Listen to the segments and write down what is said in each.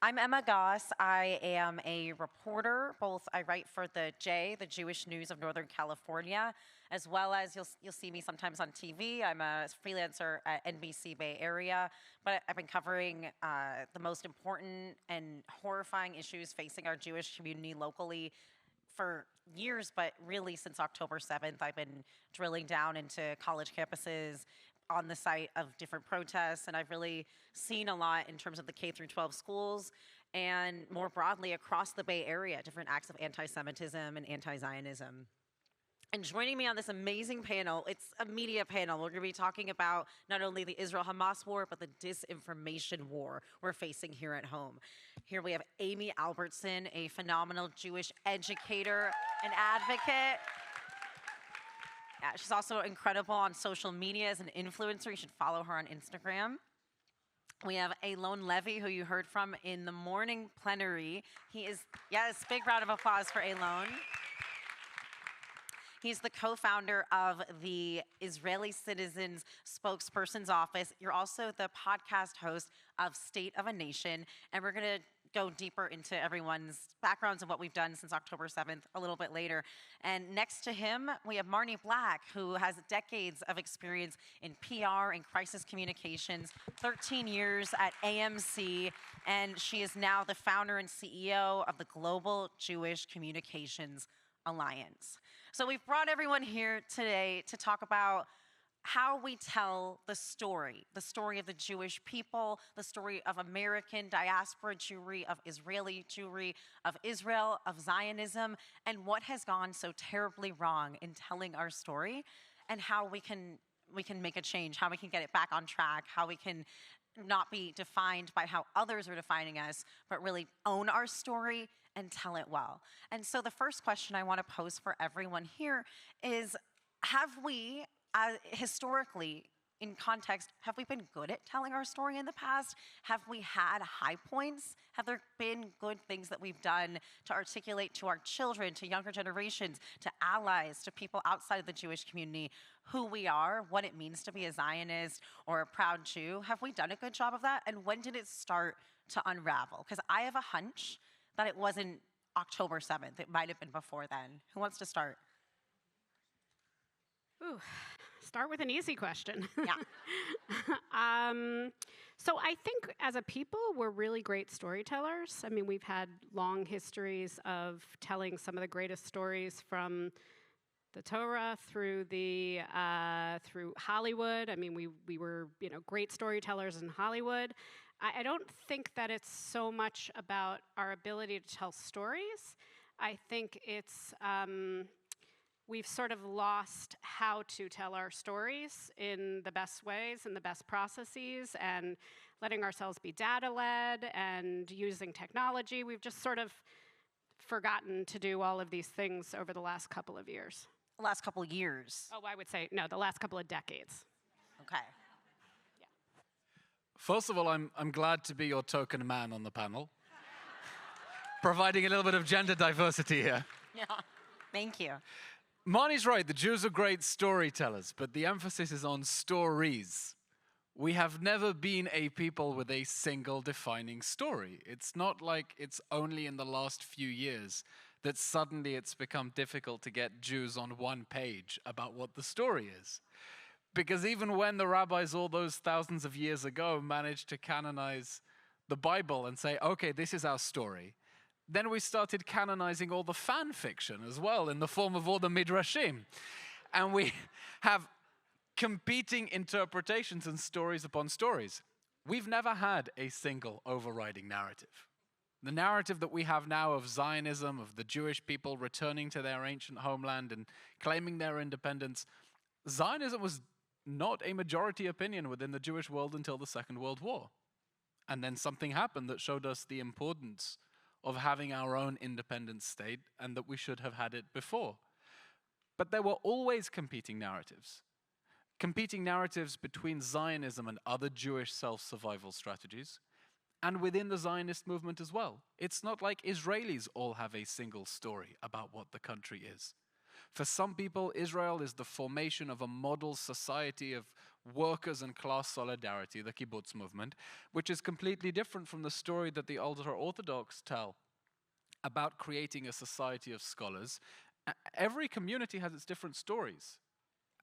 I'm Emma Goss. I am a reporter. I write for the Jewish News of Northern California, as well as you'll see me sometimes on TV. I'm a freelancer at NBC Bay Area, but I've been covering the most important and horrifying issues facing our Jewish community locally for years, but really since October 7th, I've been drilling down into college campuses on the site of different protests, and I've really seen a lot in terms of the K through 12 schools and more broadly across the Bay Area, different acts of anti-Semitism and anti-Zionism. And joining me on this amazing panel, it's a media panel. We're going to be talking about not only the Israel-Hamas war, but the disinformation war we're facing here at home. Here we have Amy Albertson, a phenomenal Jewish educator and advocate. Yeah, she's also incredible on social media as an influencer. You should follow her on Instagram. We have Eylon Levy, who you heard from in the morning plenary. He is, yes, big round of applause for Eylon. He's the co-founder of the Israeli Citizens Spokesperson's Office. You're also the podcast host of State of a Nation, and we're going to go deeper into everyone's backgrounds and what we've done since October 7th a little bit later. And next to him, we have Marnie Black, who has decades of experience in PR and crisis communications, 13 years at AMC, and she is now the founder and CEO of the Global Jewish Communications Alliance. So we've brought everyone here today to talk about how we tell the story of the Jewish people, the story of American diaspora Jewry, of Israeli Jewry, of Israel, of Zionism, and what has gone so terribly wrong in telling our story, and how we can make a change, how we can get it back on track, how we can not be defined by how others are defining us, but really own our story and tell it well. And so the first question I want to pose for everyone here is, have we, historically, in context, have we been good at telling our story in the past? Have we had high points? Have there been good things that we've done to articulate to our children, to younger generations, to allies, to people outside of the Jewish community, who we are, what it means to be a Zionist or a proud Jew? Have we done a good job of that? And when did it start to unravel? Because I have a hunch that it wasn't October 7th. It might have been before then. Who wants to start? Ooh, start with an easy question. Yeah. So I think as a people, we're really great storytellers. I mean, we've had long histories of telling some of the greatest stories from the Torah through through Hollywood. I mean, we were great storytellers in Hollywood. I don't think that it's so much about our ability to tell stories. I think it's we've sort of lost how to tell our stories in the best ways and the best processes, and letting ourselves be data-led and using technology. We've just sort of forgotten to do all of these things over the last couple of years. The last couple of years. Oh, I would say, no, the last couple of decades. Okay. Yeah. First of all, I'm glad to be your token man on the panel, providing a little bit of gender diversity here. Yeah, thank you. Marnie's right, the Jews are great storytellers, but the emphasis is on stories. We have never been a people with a single defining story. It's not like it's only in the last few years that suddenly it's become difficult to get Jews on one page about what the story is. Because even when the rabbis all those thousands of years ago managed to canonize the Bible and say, okay, this is our story, then we started canonizing all the fan fiction as well in the form of all the midrashim. And we have competing interpretations and stories upon stories. We've never had a single overriding narrative. The narrative that we have now of Zionism, of the Jewish people returning to their ancient homeland and claiming their independence, Zionism was not a majority opinion within the Jewish world until the Second World War. And then something happened that showed us the importance of having our own independent state, and that we should have had it before. But there were always competing narratives between Zionism and other Jewish self-survival strategies, and within the Zionist movement as well. It's not like Israelis all have a single story about what the country is. For some people, Israel is the formation of a model society of workers and class solidarity, the kibbutz movement, which is completely different from the story that the ultra-Orthodox tell about creating a society of scholars. Every community has its different stories.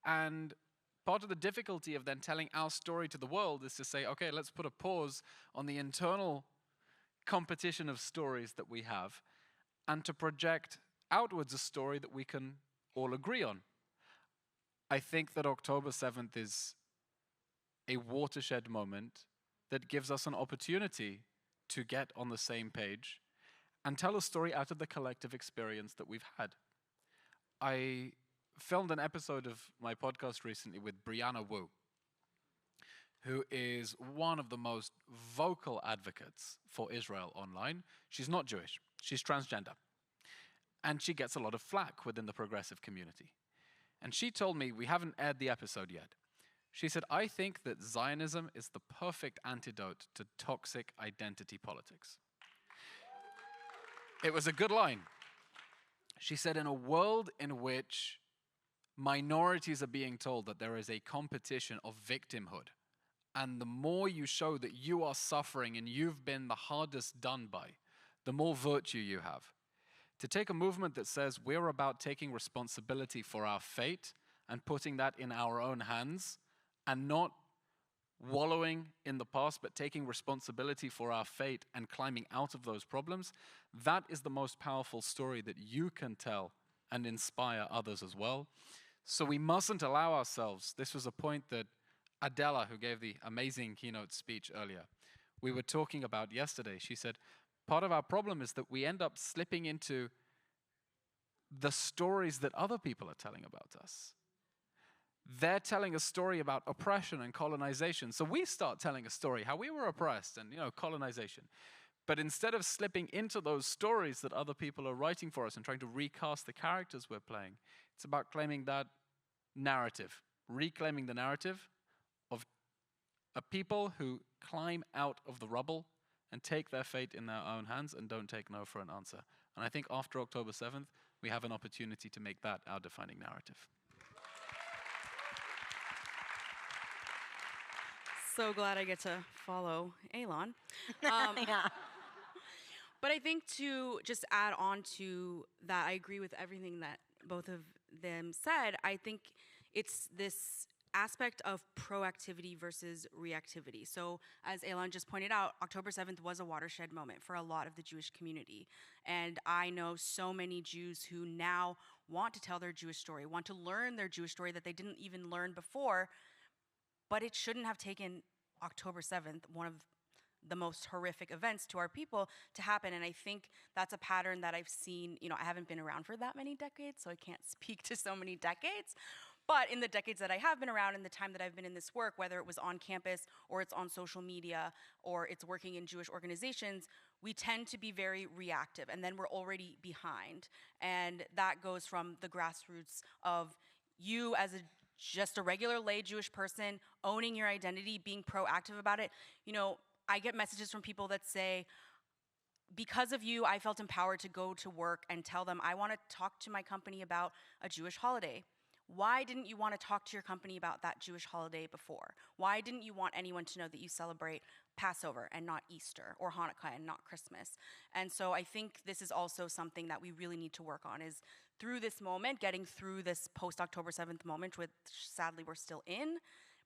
And part of the difficulty of then telling our story to the world is to say, okay, let's put a pause on the internal competition of stories that we have and to project outwards a story that we can all agree on. I think that October 7th is a watershed moment that gives us an opportunity to get on the same page and tell a story out of the collective experience that we've had. I filmed an episode of my podcast recently with Brianna Wu, who is one of the most vocal advocates for Israel online. She's not Jewish, she's transgender. And she gets a lot of flack within the progressive community. And she told me, we haven't aired the episode yet, she said, I think that Zionism is the perfect antidote to toxic identity politics. It was a good line. She said, in a world in which minorities are being told that there is a competition of victimhood, and the more you show that you are suffering and you've been the hardest done by, the more virtue you have. To take a movement that says we're about taking responsibility for our fate and putting that in our own hands and not wallowing in the past, but taking responsibility for our fate and climbing out of those problems, that is the most powerful story that you can tell and inspire others as well. So we mustn't allow ourselves, this was a point that Adela, who gave the amazing keynote speech earlier, we were talking about yesterday. She said, part of our problem is that we end up slipping into the stories that other people are telling about us. They're telling a story about oppression and colonization. So we start telling a story how we were oppressed and, colonization. But instead of slipping into those stories that other people are writing for us and trying to recast the characters we're playing, it's about claiming that narrative, reclaiming the narrative of a people who climb out of the rubble and take their fate in their own hands and don't take no for an answer. And I think after October 7th, we have an opportunity to make that our defining narrative. So glad I get to follow Elon. Yeah. But I think to just add on to that, I agree with everything that both of them said. I think it's this aspect of proactivity versus reactivity. So as Elon just pointed out, October 7th was a watershed moment for a lot of the Jewish community. And I know so many Jews who now want to tell their Jewish story, want to learn their Jewish story that they didn't even learn before. But it shouldn't have taken October 7th, one of the most horrific events to our people, to happen. And I think that's a pattern that I've seen. I haven't been around for that many decades, so I can't speak to so many decades. But in the decades that I have been around, in the time that I've been in this work, whether it was on campus or it's on social media or it's working in Jewish organizations, we tend to be very reactive, and then we're already behind. And that goes from the grassroots of you as just a regular lay Jewish person, owning your identity, being proactive about it. I get messages from people that say, because of you, I felt empowered to go to work and tell them, I want to talk to my company about a Jewish holiday. Why didn't you want to talk to your company about that Jewish holiday before? Why didn't you want anyone to know that you celebrate Passover and not Easter, or Hanukkah and not Christmas? And so I think this is also something that we really need to work on, is through this moment, getting through this post-October 7th moment, which sadly we're still in,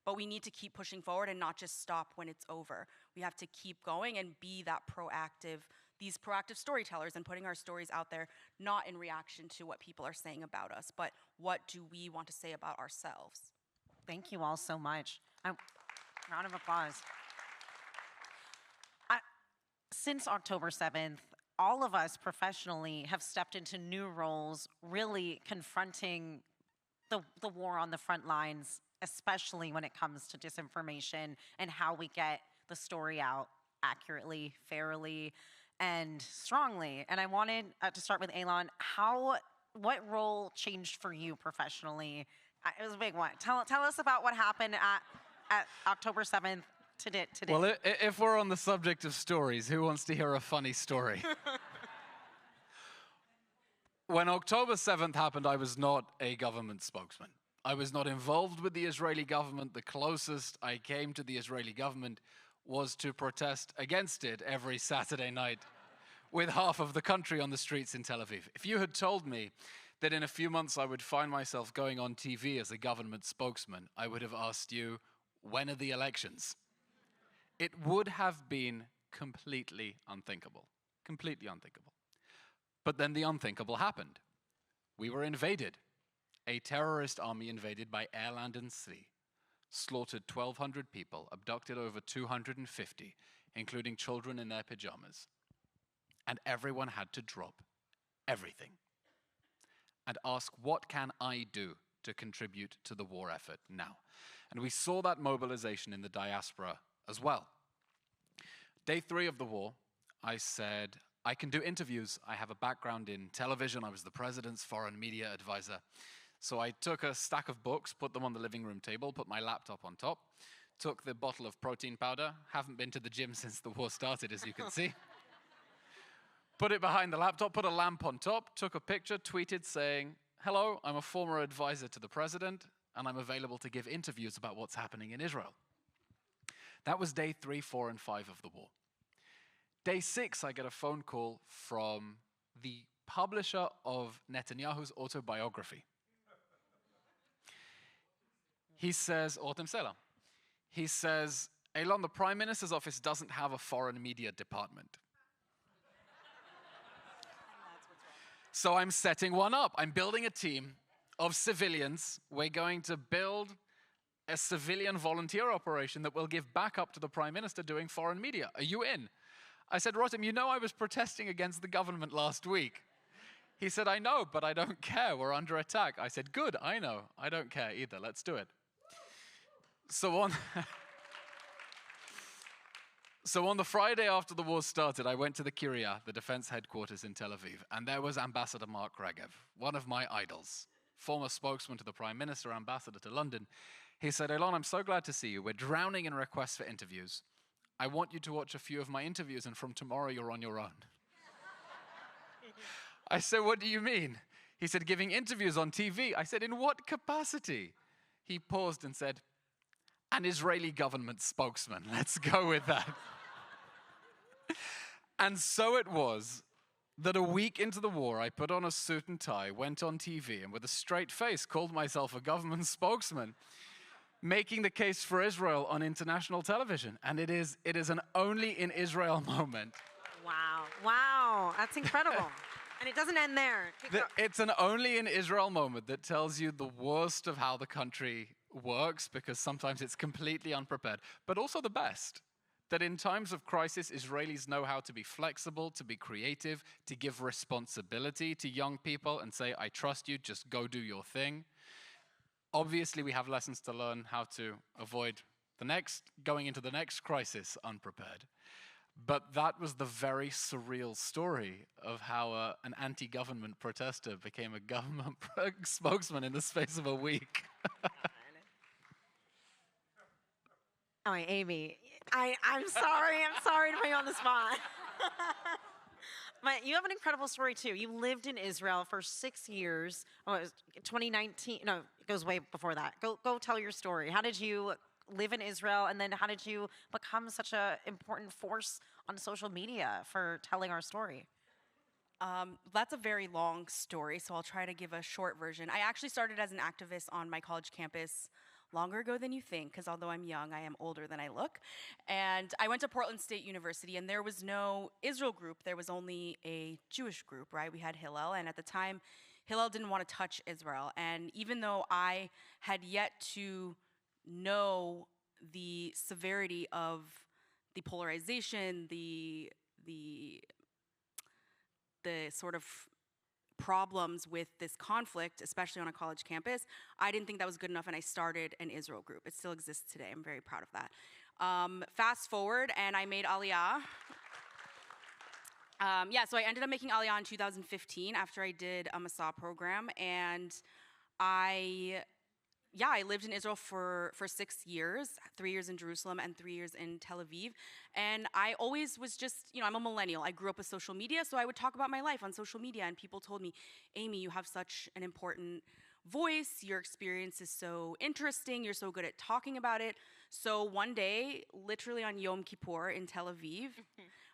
but we need to keep pushing forward and not just stop when it's over. We have to keep going and be that these proactive storytellers, and putting our stories out there, not in reaction to what people are saying about us, but what do we want to say about ourselves. Thank you all so much. Round of applause. Since October 7th, all of us professionally have stepped into new roles, really confronting the war on the front lines, especially when it comes to disinformation and how we get the story out accurately, fairly, and strongly. And I wanted to start with Elon. What role changed for you professionally? It was a big one. Tell us about what happened at October 7th today. Well, if we're on the subject of stories, who wants to hear a funny story? When October 7th happened, I was not a government spokesman. I was not involved with the Israeli government. The closest I came to the Israeli government was to protest against it every Saturday night with half of the country on the streets in Tel Aviv. If you had told me that in a few months I would find myself going on TV as a government spokesman, I would have asked you, when are the elections? It would have been completely unthinkable. Completely unthinkable. But then the unthinkable happened. We were invaded. A terrorist army invaded by air, land, and sea, slaughtered 1,200 people, abducted over 250, including children in their pajamas. And everyone had to drop everything and ask, what can I do to contribute to the war effort now? And we saw that mobilization in the diaspora as well. Day 3 of the war, I said, I can do interviews. I have a background in television. I was the president's foreign media advisor. So I took a stack of books, put them on the living room table, put my laptop on top, took the bottle of protein powder. Haven't been to the gym since the war started, as you can see. Put it behind the laptop, put a lamp on top, took a picture, tweeted saying, hello, I'm a former advisor to the president, and I'm available to give interviews about what's happening in Israel. That was day 3, 4, and 5 of the war. Day 6, I get a phone call from the publisher of Netanyahu's autobiography. He says, Ortem Sela, he says, Elon, the Prime Minister's office doesn't have a foreign media department. So I'm setting one up. I'm building a team of civilians. We're going to build a civilian volunteer operation that will give backup to the Prime Minister doing foreign media. Are you in? I said, Rotem, you know I was protesting against the government last week. He said, I know, but I don't care. We're under attack. I said, good, I know. I don't care either. Let's do it. So on the Friday after the war started, I went to the Kiryat, the defense headquarters in Tel Aviv, and there was Ambassador Mark Regev, one of my idols, former spokesman to the Prime Minister, ambassador to London. He said, Elon, I'm so glad to see you. We're drowning in requests for interviews. I want you to watch a few of my interviews, and from tomorrow you're on your own. I said, what do you mean? He said, giving interviews on TV. I said, in what capacity? He paused and said, an Israeli government spokesman. Let's go with that. And so it was that a week into the war, I put on a suit and tie, went on TV, and with a straight face called myself a government spokesman, making the case for Israel on international television. And it is an only in Israel moment. Wow, that's incredible. And it doesn't end there. It's an only in Israel moment that tells you the worst of how the country works, because sometimes it's completely unprepared, but also the best. That in times of crisis, Israelis know how to be flexible, to be creative, to give responsibility to young people and say, I trust you, just go do your thing. Obviously, we have lessons to learn how to avoid going into the next crisis unprepared. But that was the very surreal story of how an anti-government protester became a government spokesman in the space of a week. Oh, Amy, I'm sorry. I'm sorry to put you on the spot. But you have an incredible story, too. You lived in Israel for 6 years. Oh, it was 2019. No, it goes way before that. Go tell your story. How did you live in Israel, and then how did you become such an important force on social media for telling our story? That's a very long story, so I'll try to give a short version. I actually started as an activist on my college campus longer ago than you think, because although I'm young, I am older than I look. And I went to Portland State University, and there was no Israel group. There was only a Jewish group, right? We had Hillel, and at the time, Hillel didn't want to touch Israel. And even though I had yet to know the severity of the polarization, the sort of problems with this conflict, especially on a college campus, I didn't think that was good enough, and I started an Israel group. It still exists today. I'm very proud of that. Fast forward, and I made Aliyah. So I ended up making Aliyah in 2015 after I did a Masa program, and I yeah, I lived in Israel for 6 years, 3 years in Jerusalem and 3 years in Tel Aviv. And I always was just, I'm a millennial. I grew up with social media, so I would talk about my life on social media. And people told me, Amy, you have such an important voice. Your experience is so interesting. You're so good at talking about it. So one day, literally on Yom Kippur in Tel Aviv,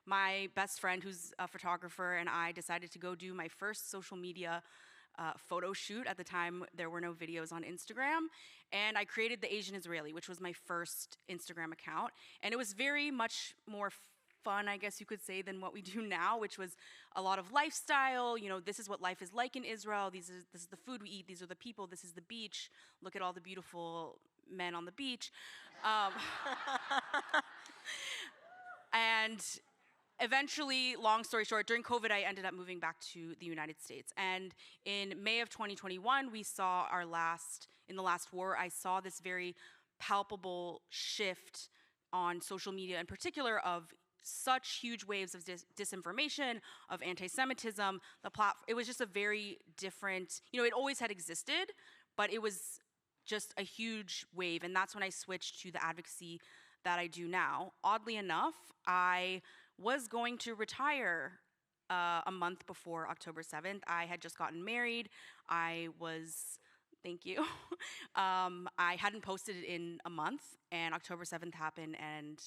my best friend, who's a photographer, and I decided to go do my first social media photo shoot. At the time, there were no videos on Instagram. And I created the Asian Israeli, which was my first Instagram account. And it was very much more fun, I guess you could say, than what we do now, which was a lot of lifestyle. This is what life is like in Israel. This is the food we eat. These are the people. This is the beach. Look at all the beautiful men on the beach. And eventually, long story short, during COVID, I ended up moving back to the United States. And in May of 2021, we saw in the last war, I saw this very palpable shift on social media in particular of such huge waves of disinformation, of anti-Semitism. It was just a very different, it always had existed, but it was just a huge wave. And that's when I switched to the advocacy that I do now. Oddly enough, I was going to retire a month before October 7th. I had just gotten married. Thank you. I hadn't posted it in a month, and October 7th happened, and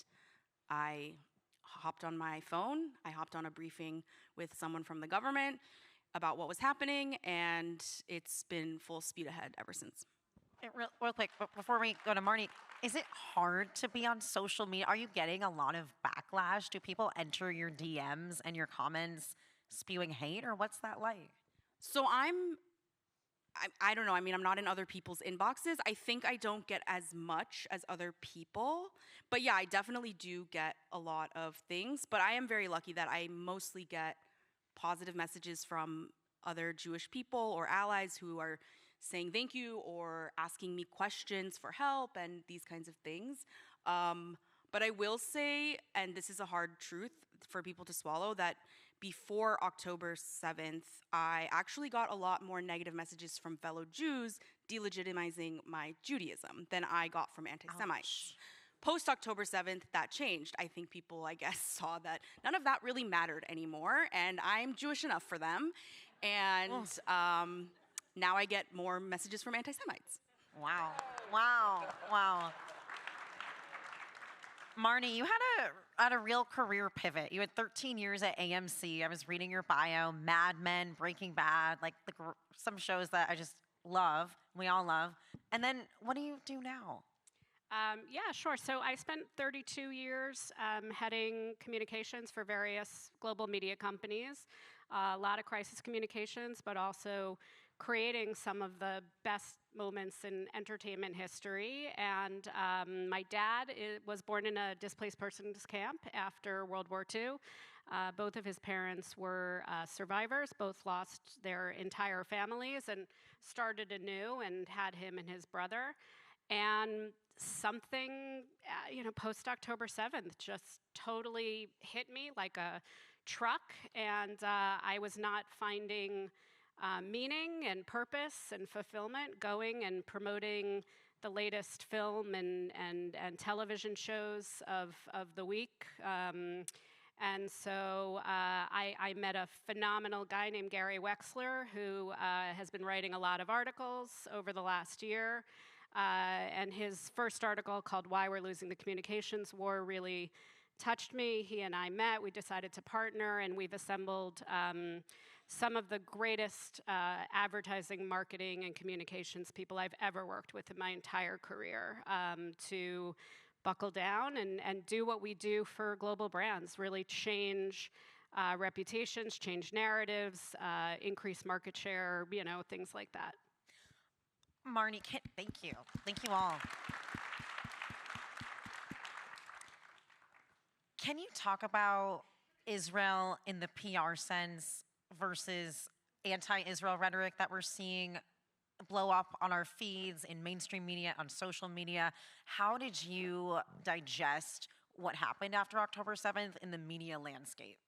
I hopped on my phone. I hopped on a briefing with someone from the government about what was happening, and it's been full speed ahead ever since. Real quick, before we go to Marnie, is it hard to be on social media? Are you getting a lot of backlash? Do people enter your DMs and your comments spewing hate, or what's that like? So I don't know. I mean, I'm not in other people's inboxes. I think I don't get as much as other people. But yeah, I definitely do get a lot of things. But I am very lucky that I mostly get positive messages from other Jewish people or allies who are saying thank you or asking me questions for help and these kinds of things. But I will say, and this is a hard truth for people to swallow, that before October 7th, I actually got a lot more negative messages from fellow Jews delegitimizing my Judaism than I got from anti-Semites. Post October 7th, that changed. I think people, I guess, saw that none of that really mattered anymore, and I'm Jewish enough for them. And now I get more messages from anti-Semites. Wow. Marnie, you had a real career pivot. You had 13 years at AMC. I was reading your bio, Mad Men, Breaking Bad, like some shows that I just love, we all love. And then what do you do now? Yeah, sure. So I spent 32 years heading communications for various global media companies, a lot of crisis communications, but also creating some of the best moments in entertainment history. And my dad was born in a displaced persons camp after World War II. Both of his parents were survivors, both lost their entire families and started anew and had him and his brother. And something, post October 7th just totally hit me like a truck, and I was not finding meaning and purpose and fulfillment going and promoting the latest film and television shows of the week. And so I met a phenomenal guy named Gary Wexler, who has been writing a lot of articles over the last year. And his first article, called Why We're Losing the Communications War, really touched me. He and I met, we decided to partner, and we've assembled some of the greatest advertising, marketing, and communications people I've ever worked with in my entire career to buckle down and do what we do for global brands, really change reputations, change narratives, increase market share, things like that. Marnie, thank you. Thank you all. Can you talk about Israel in the PR sense versus anti-Israel rhetoric that we're seeing blow up on our feeds, in mainstream media, on social media? How did you digest what happened after October 7th in the media landscape?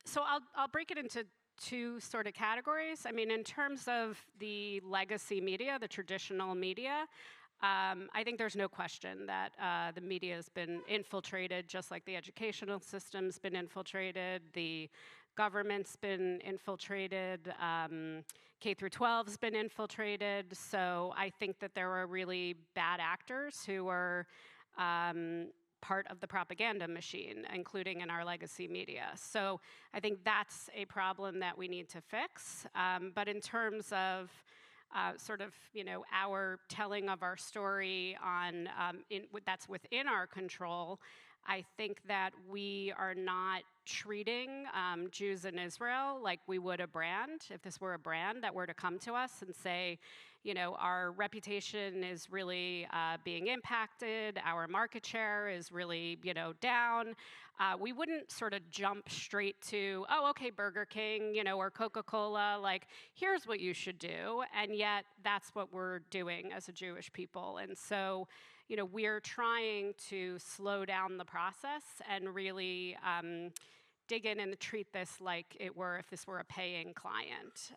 So I'll break it into two sort of categories. I mean, in terms of the legacy media, the traditional media, I think there's no question that the media has been infiltrated, just like the educational system's been infiltrated, the government's been infiltrated, K through 12's been infiltrated. So I think that there are really bad actors who are part of the propaganda machine, including in our legacy media. So I think that's a problem that we need to fix. But in terms of sort of, our telling of our story on that's within our control, I think that we are not treating Jews in Israel like we would a brand. If this were a brand that were to come to us and say, our reputation is really being impacted, our market share is really, down, we wouldn't sort of jump straight to, oh, okay, Burger King, or Coca-Cola, like, here's what you should do. And yet that's what we're doing as a Jewish people. And so, we're trying to slow down the process and really dig in and treat this like if this were a paying client.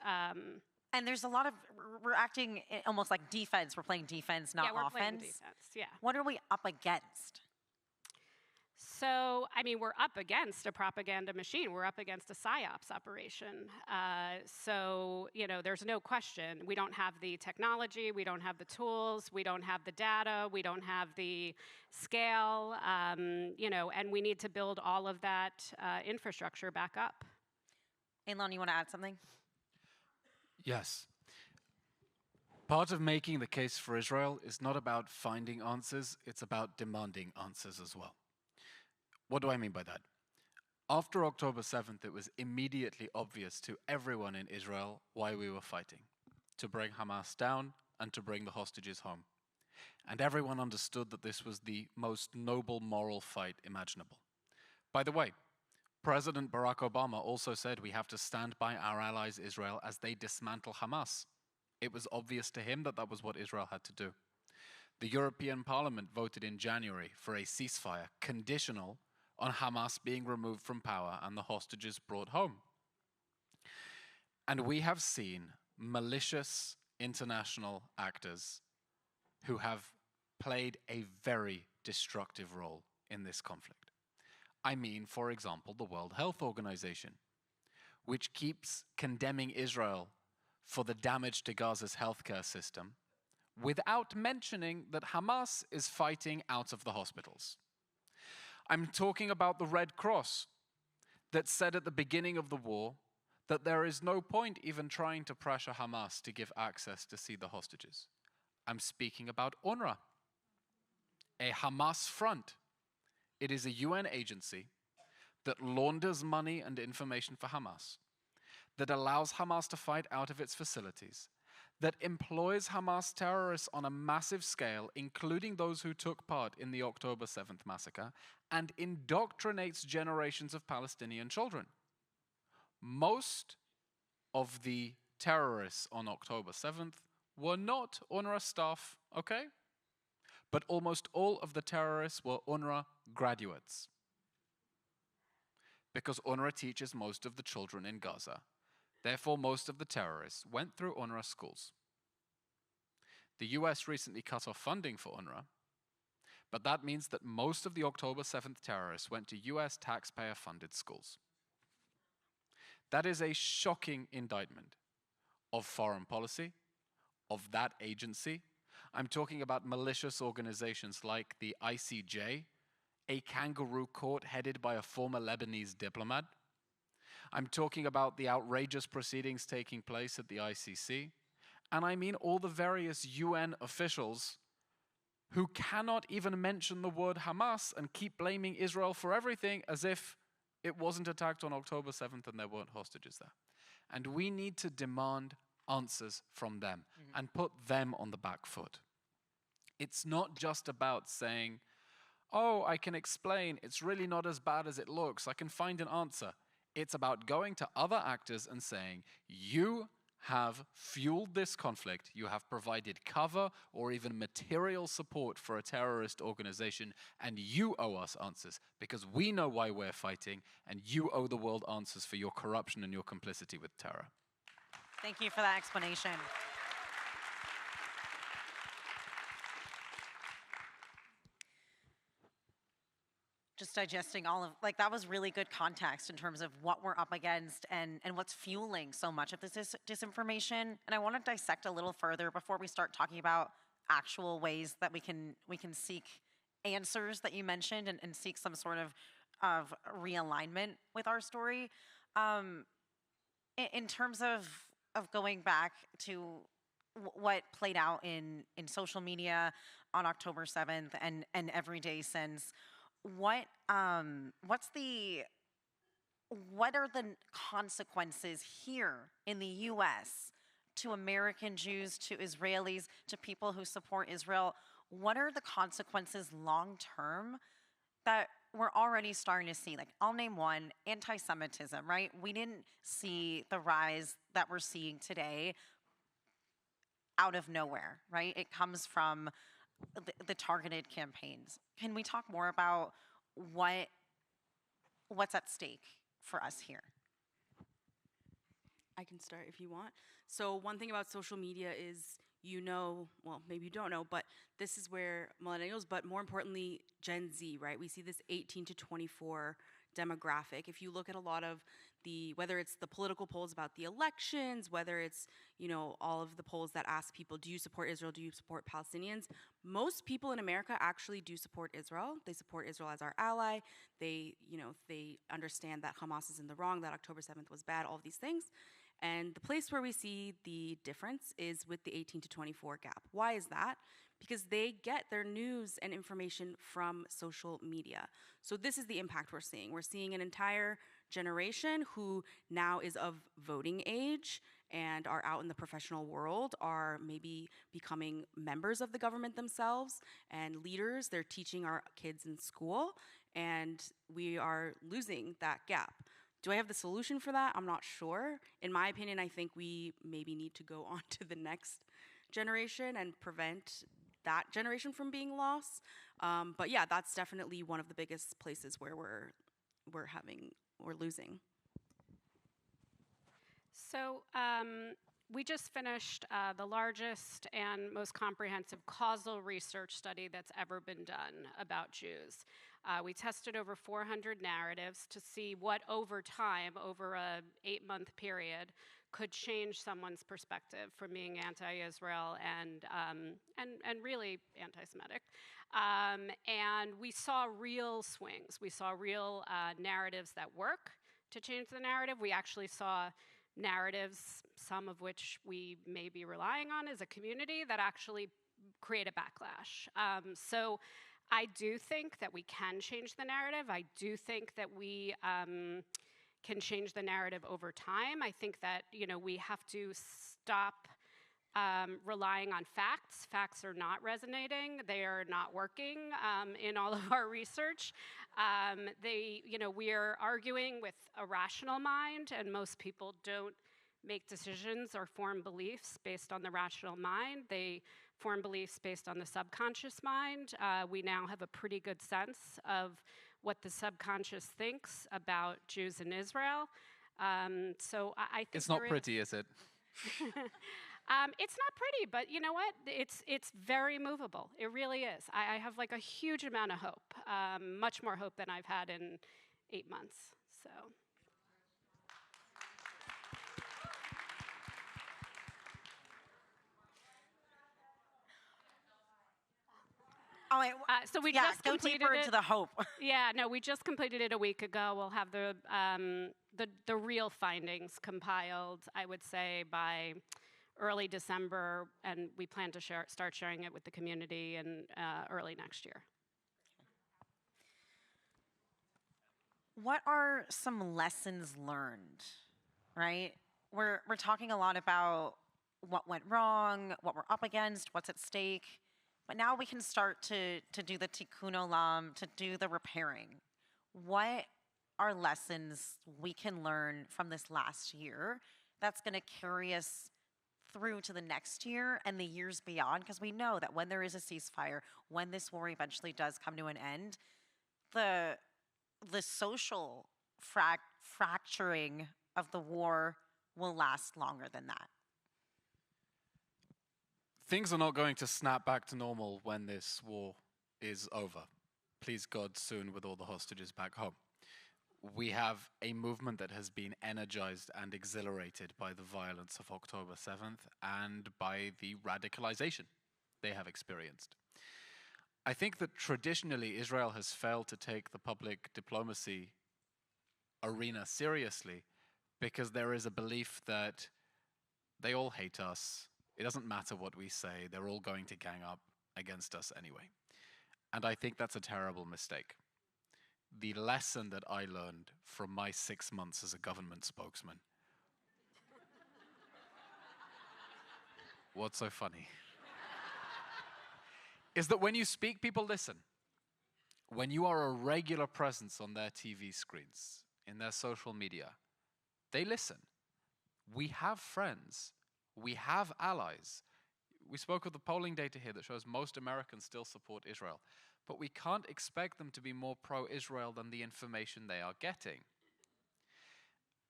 And there's a lot of, we're acting almost like defense. We're playing defense, not yeah, we're offense. playing defense, yeah. What are we up against? So, I mean, we're up against a propaganda machine. We're up against a PSYOPs operation. So, there's no question. We don't have the technology. We don't have the tools. We don't have the data. We don't have the scale, and we need to build all of that infrastructure back up. Elon, you want to add something? Yes. Part of making the case for Israel is not about finding answers, it's about demanding answers as well. What do I mean by that? After October 7th, it was immediately obvious to everyone in Israel why we were fighting: to bring Hamas down and to bring the hostages home. And everyone understood that this was the most noble moral fight imaginable. By the way, President Barack Obama also said we have to stand by our allies Israel as they dismantle Hamas. It was obvious to him that that was what Israel had to do. The European Parliament voted in January for a ceasefire conditional on Hamas being removed from power and the hostages brought home. And we have seen malicious international actors who have played a very destructive role in this conflict. I mean, for example, the World Health Organization, which keeps condemning Israel for the damage to Gaza's healthcare system without mentioning that Hamas is fighting out of the hospitals. I'm talking about the Red Cross that said at the beginning of the war that there is no point even trying to pressure Hamas to give access to see the hostages. I'm speaking about UNRWA, a Hamas front. It is a UN agency that launders money and information for Hamas, that allows Hamas to fight out of its facilities, that employs Hamas terrorists on a massive scale, including those who took part in the October 7th massacre, and indoctrinates generations of Palestinian children. Most of the terrorists on October 7th were not UNRWA staff, okay? But almost all of the terrorists were UNRWA graduates, because UNRWA teaches most of the children in Gaza. Therefore, most of the terrorists went through UNRWA schools. The US recently cut off funding for UNRWA, but that means that most of the October 7th terrorists went to US taxpayer-funded schools. That is a shocking indictment of foreign policy, of that agency. I'm talking about malicious organizations like the ICJ, a kangaroo court headed by a former Lebanese diplomat. I'm talking about the outrageous proceedings taking place at the ICC. And I mean all the various UN officials who cannot even mention the word Hamas and keep blaming Israel for everything as if it wasn't attacked on October 7th and there weren't hostages there. And we need to demand answers from them and put them on the back foot. It's not just about saying, oh, I can explain, it's really not as bad as it looks, I can find an answer. It's about going to other actors and saying, you have fueled this conflict, you have provided cover or even material support for a terrorist organization, and you owe us answers because we know why we're fighting, and you owe the world answers for your corruption and your complicity with terror. Thank you for that explanation. Just digesting all of, like, that was really good context in terms of what we're up against and what's fueling so much of this disinformation. And I want to dissect a little further before we start talking about actual ways that we can seek answers that you mentioned and seek some sort of realignment with our story. In terms of going back to what played out in social media on October 7th and every day since, what are the consequences here in the U.S. to American Jews, to Israelis, to people who support Israel? What are the consequences long term that we're already starting to see? Like, I'll name one: anti-Semitism, right? We didn't see the rise that we're seeing today out of nowhere, right? It comes from the targeted campaigns. Can we talk more about what's at stake for us here? I can start if you want. So one thing about social media is, well, maybe you don't know, but this is where millennials, but more importantly, Gen Z, right? We see this 18 to 24 demographic. If you look at a lot of whether it's the political polls about the elections, whether it's, all of the polls that ask people, do you support Israel? Do you support Palestinians? Most people in America actually do support Israel. They support Israel as our ally. They understand that Hamas is in the wrong, that October 7th was bad, all of these things. And the place where we see the difference is with the 18 to 24 gap. Why is that? Because they get their news and information from social media. So this is the impact we're seeing. We're seeing an entire generation who now is of voting age and are out in the professional world, are maybe becoming members of the government themselves and leaders. They're teaching our kids in school, and we are losing that gap. Do I have the solution for that? I'm not sure. In my opinion, I think we maybe need to go on to the next generation and prevent that generation from being lost. But yeah, that's definitely one of the biggest places where we're losing. So we just finished the largest and most comprehensive causal research study that's ever been done about Jews. We tested over 400 narratives to see what over time, over a 8-month period, could change someone's perspective from being anti-Israel and really anti-Semitic. And we saw real swings. We saw real narratives that work to change the narrative. We actually saw narratives, some of which we may be relying on as a community, that actually create a backlash. So I do think that we can change the narrative. I do think that we can change the narrative over time. I think that, we have to stop relying on facts. Facts are not resonating. They are not working in all of our research. We are arguing with a rational mind, and most people don't make decisions or form beliefs based on the rational mind. They form beliefs based on the subconscious mind. We now have a pretty good sense of what the subconscious thinks about Jews in Israel. So I think it's not pretty, is it? It's not pretty, but you know what? It's very movable. It really is. I have like a huge amount of hope, much more hope than I've had in 8 months. So. Oh, wait, so we yeah, just go completed deeper it. into the hope. Yeah, no, we just completed it a week ago. We'll have the real findings compiled, I would say, by early December, and we plan to start sharing it with the community in early next year. What are some lessons learned, right? We're talking a lot about what went wrong, what we're up against, what's at stake, but now we can start to do the tikkun olam, to do the repairing. What are lessons we can learn from this last year that's going to carry us through to the next year and the years beyond, because we know that when there is a ceasefire, when this war eventually does come to an end, the social fracturing of the war will last longer than that. Things are not going to snap back to normal when this war is over. Please God, soon with all the hostages back home. We have a movement that has been energized and exhilarated by the violence of October 7th and by the radicalization they have experienced. I think that traditionally Israel has failed to take the public diplomacy arena seriously because there is a belief that they all hate us. It doesn't matter what we say. They're all going to gang up against us anyway. And I think that's a terrible mistake. The lesson that I learned from my 6 months as a government spokesman. What's so funny? Is that when you speak, people listen. When you are a regular presence on their TV screens, in their social media, they listen. We have friends. We have allies. We spoke of the polling data here that shows most Americans still support Israel. But we can't expect them to be more pro-Israel than the information they are getting.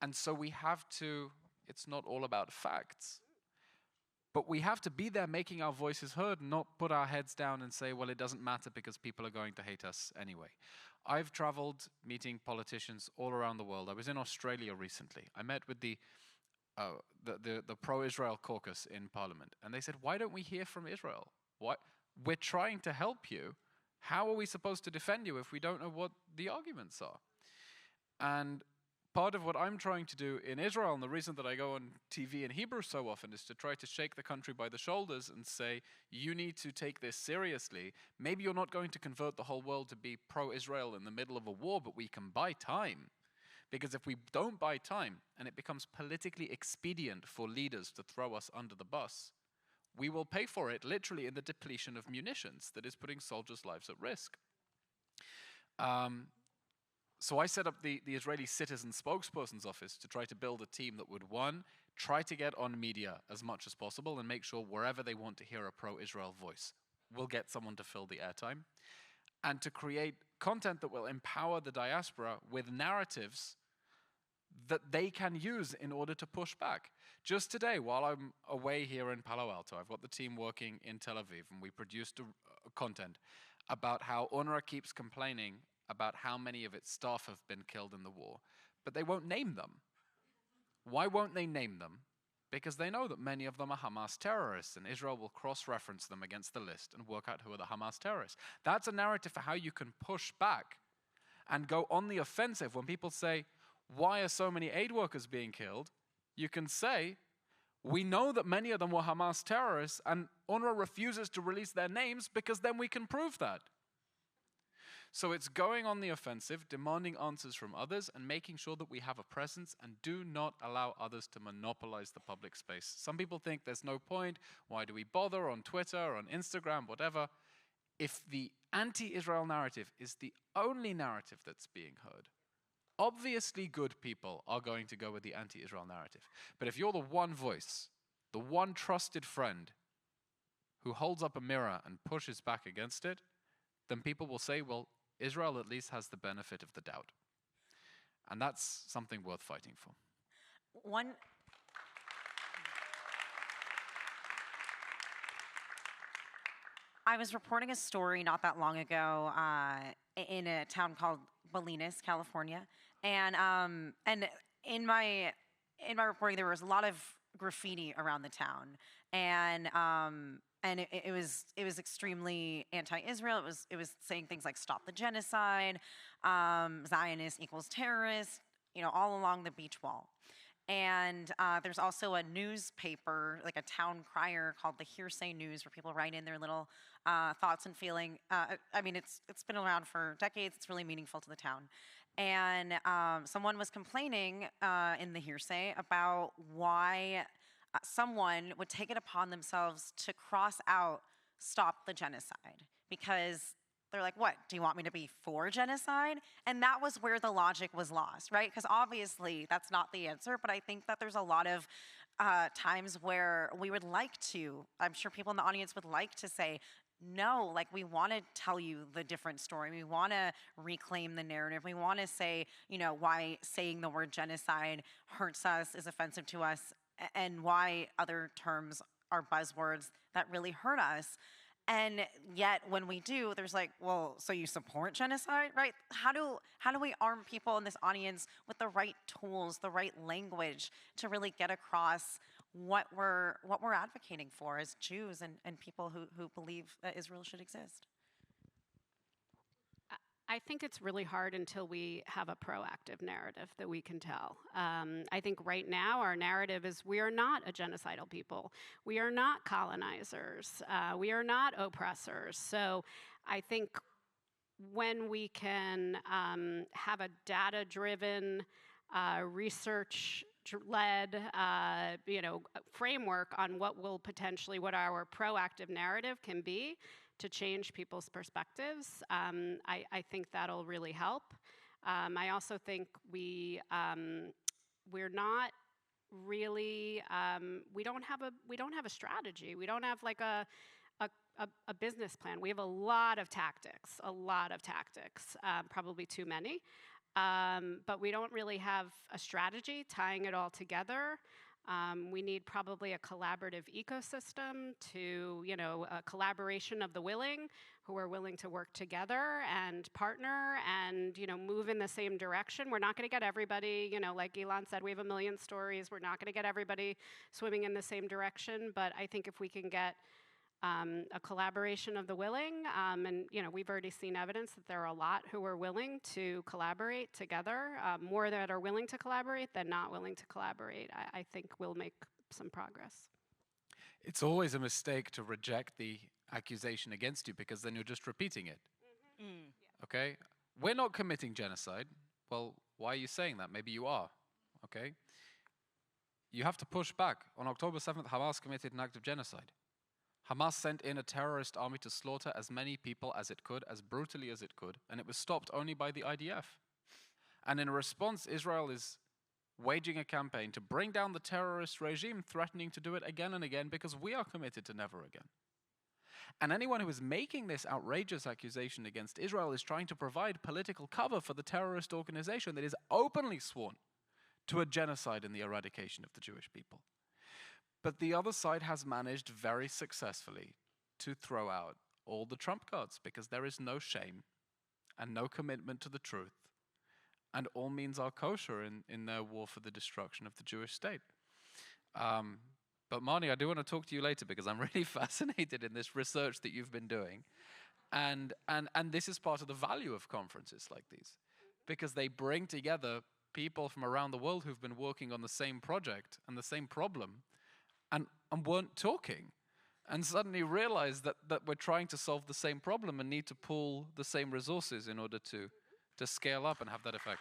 And so we have to, it's not all about facts, but we have to be there making our voices heard, not put our heads down and say, well, it doesn't matter because people are going to hate us anyway. I've traveled meeting politicians all around the world. I was in Australia recently. I met with the pro-Israel caucus in Parliament, and they said, why don't we hear from Israel? We're trying to help you. How are we supposed to defend you if we don't know what the arguments are? And part of what I'm trying to do in Israel, and the reason that I go on TV in Hebrew so often, is to try to shake the country by the shoulders and say, you need to take this seriously. Maybe you're not going to convert the whole world to be pro-Israel in the middle of a war, but we can buy time. Because if we don't buy time, and it becomes politically expedient for leaders to throw us under the bus, we will pay for it literally in the depletion of munitions that is putting soldiers' lives at risk. So I set up the Israeli Citizen Spokesperson's Office to try to build a team that would, one, try to get on media as much as possible and make sure wherever they want to hear a pro-Israel voice, we'll get someone to fill the airtime, and to create content that will empower the diaspora with narratives that they can use in order to push back. Just today, while I'm away here in Palo Alto, I've got the team working in Tel Aviv, and we produced content about how UNRWA keeps complaining about how many of its staff have been killed in the war, but they won't name them. Why won't they name them? Because they know that many of them are Hamas terrorists, and Israel will cross-reference them against the list and work out who are the Hamas terrorists. That's a narrative for how you can push back and go on the offensive when people say, why are so many aid workers being killed? You can say, we know that many of them were Hamas terrorists, and UNRWA refuses to release their names because then we can prove that. So it's going on the offensive, demanding answers from others, and making sure that we have a presence and do not allow others to monopolize the public space. Some people think there's no point. Why do we bother on Twitter, on Instagram, whatever? If the anti-Israel narrative is the only narrative that's being heard, obviously good people are going to go with the anti-Israel narrative. But if you're the one voice, the one trusted friend who holds up a mirror and pushes back against it, then people will say, well, Israel at least has the benefit of the doubt. And that's something worth fighting for. I was reporting a story not that long ago in a town called Bolinas, California, and in my reporting there was a lot of graffiti around the town, and it was extremely anti-Israel. It was saying things like "Stop the genocide," "Zionist equals terrorist," all along the beach wall. And there's also a newspaper, like a town crier called the Hearsay News, where people write in their little thoughts and feeling. I mean, it's been around for decades. It's really meaningful to the town. And someone was complaining in the Hearsay about why someone would take it upon themselves to cross out "Stop the genocide," because they're like, what, do you want me to be for genocide? And that was where the logic was lost, right? Because obviously that's not the answer, but I think that there's a lot of times where we would like to, I'm sure people in the audience would like to say, no, like we want to tell you the different story. We want to reclaim the narrative. We want to say, why saying the word genocide hurts us, is offensive to us, and why other terms are buzzwords that really hurt us. And yet when we do, there's like, well, so you support genocide, right? How do we arm people in this audience with the right tools, the right language to really get across what we're advocating for as Jews and people who believe that Israel should exist? I think it's really hard until we have a proactive narrative that we can tell. I think right now our narrative is we are not a genocidal people. We are not colonizers. We are not oppressors. So I think when we can have a data-driven, research-led, framework on what our proactive narrative can be to change people's perspectives, I think that'll really help. I also think we're not really, we don't have a strategy. We don't have like a business plan. We have a lot of tactics, probably too many. But we don't really have a strategy tying it all together. We need probably a collaborative ecosystem a collaboration of the willing, who are willing to work together and partner and, move in the same direction. We're not going to get everybody, like Elon said, we have a million stories. We're not going to get everybody swimming in the same direction. But I think if we can get a collaboration of the willing, and we've already seen evidence that there are a lot who are willing to collaborate together, more that are willing to collaborate than not willing to collaborate. I think we'll make some progress. It's always a mistake to reject the accusation against you because then you're just repeating it. Okay? We're not committing genocide. Well, why are you saying that? Maybe you are. Okay? You have to push back. On October 7th, Hamas committed an act of genocide. Hamas sent in a terrorist army to slaughter as many people as it could, as brutally as it could, and it was stopped only by the IDF. And in response, Israel is waging a campaign to bring down the terrorist regime, threatening to do it again and again because we are committed to never again. And anyone who is making this outrageous accusation against Israel is trying to provide political cover for the terrorist organization that is openly sworn to a genocide and the eradication of the Jewish people. But the other side has managed very successfully to throw out all the trump cards because there is no shame and no commitment to the truth, and all means are kosher in their war for the destruction of the Jewish state. But Marnie, I do want to talk to you later because I'm really fascinated in this research that you've been doing. And this is part of the value of conferences like these, because they bring together people from around the world who've been working on the same project and the same problem, and weren't talking, and suddenly realize that we're trying to solve the same problem and need to pool the same resources in order to scale up and have that effect.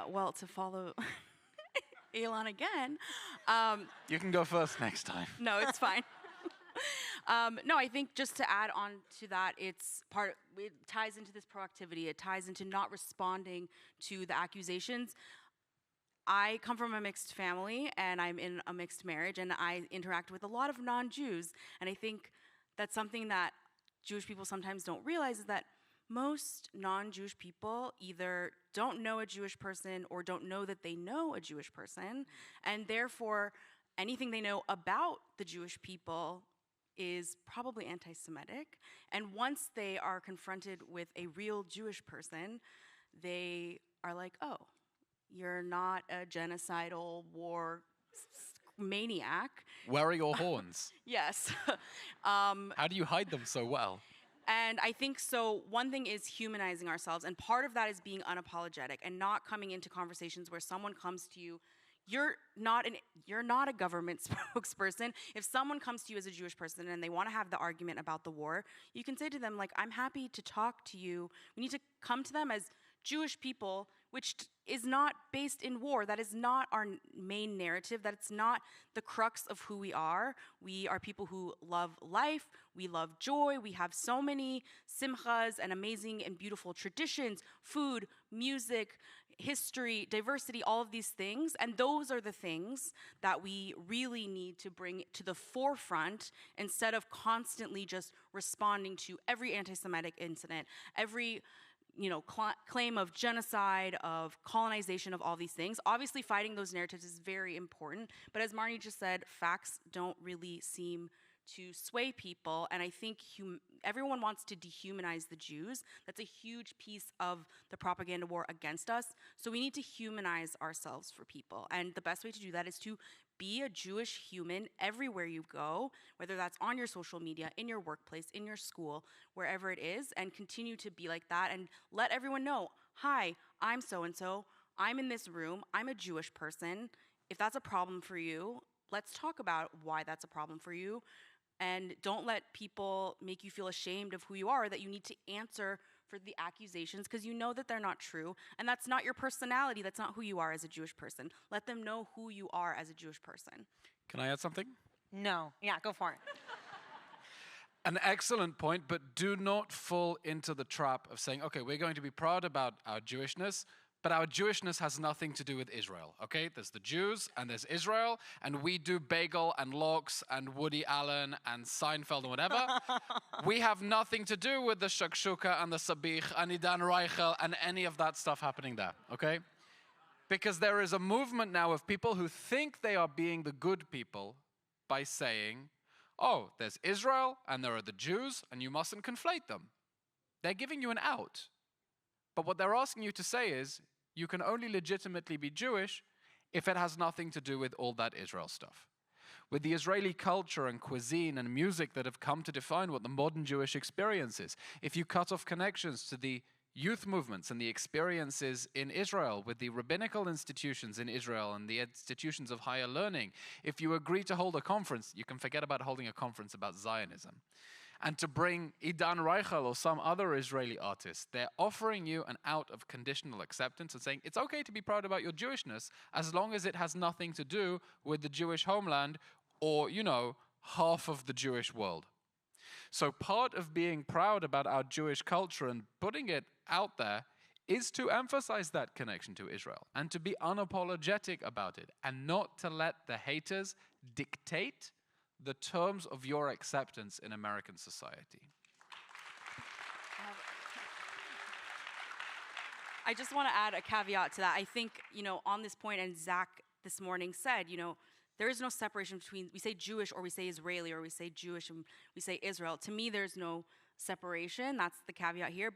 Well, to follow Elon again. You can go first next time. No, it's fine. No, I think just to add on to that, it ties into this proactivity. It ties into not responding to the accusations. I come from a mixed family, and I'm in a mixed marriage, and I interact with a lot of non-Jews. And I think that's something that Jewish people sometimes don't realize, is that most non-Jewish people either don't know a Jewish person or don't know that they know a Jewish person, and therefore anything they know about the Jewish people is probably anti-Semitic. And once they are confronted with a real Jewish person, they are like, oh, you're not a genocidal war maniac. Where are your horns? Yes. How do you hide them so well? And I think so, one thing is humanizing ourselves, and part of that is being unapologetic and not coming into conversations where someone comes to you, you're not a government spokesperson. If someone comes to you as a Jewish person and they want to have the argument about the war, you can say to them, like, I'm happy to talk to you. We need to come to them as Jewish people, which is not based in war. That is not our main narrative. That's not the crux of who we are. We are people who love life. We love joy. We have so many simchas and amazing and beautiful traditions, food, music, history, diversity, all of these things. And those are the things that we really need to bring to the forefront instead of constantly just responding to every anti-Semitic incident, every claim of genocide, of colonization, of all these things. Obviously, fighting those narratives is very important. But as Marnie just said, facts don't really seem to sway people. And I think everyone wants to dehumanize the Jews. That's a huge piece of the propaganda war against us. So we need to humanize ourselves for people. And the best way to do that is to be a Jewish human everywhere you go, whether that's on your social media, in your workplace, in your school, wherever it is, and continue to be like that and let everyone know, hi, I'm so-and-so, I'm in this room, I'm a Jewish person. If that's a problem for you, let's talk about why that's a problem for you. And don't let people make you feel ashamed of who you are, that you need to answer for the accusations because you know that they're not true. And that's not your personality. That's not who you are as a Jewish person. Let them know who you are as a Jewish person. Can I add something? No. Yeah, go for it. An excellent point, but do not fall into the trap of saying, okay, we're going to be proud about our Jewishness, but our Jewishness has nothing to do with Israel, okay? There's the Jews and there's Israel, and we do Bagel and Lox and Woody Allen and Seinfeld and whatever. We have nothing to do with the Shakshuka and the Sabich and Idan Reichel and any of that stuff happening there, okay? Because there is a movement now of people who think they are being the good people by saying, oh, there's Israel and there are the Jews and you mustn't conflate them. They're giving you an out. But what they're asking you to say is, you can only legitimately be Jewish if it has nothing to do with all that Israel stuff. With the Israeli culture and cuisine and music that have come to define what the modern Jewish experience is, if you cut off connections to the youth movements and the experiences in Israel with the rabbinical institutions in Israel and the institutions of higher learning, if you agree to hold a conference, you can forget about holding a conference about Zionism. And to bring Idan Reichel or some other Israeli artist, they're offering you an out of conditional acceptance and saying it's okay to be proud about your Jewishness as long as it has nothing to do with the Jewish homeland or, half of the Jewish world. So part of being proud about our Jewish culture and putting it out there is to emphasize that connection to Israel and to be unapologetic about it and not to let the haters dictate the terms of your acceptance in American society. I just want to add a caveat to that. I think, on this point, and Zach this morning said, there is no separation between, we say Jewish or we say Israeli or we say Jewish and we say Israel. To me, there's no separation. That's the caveat here.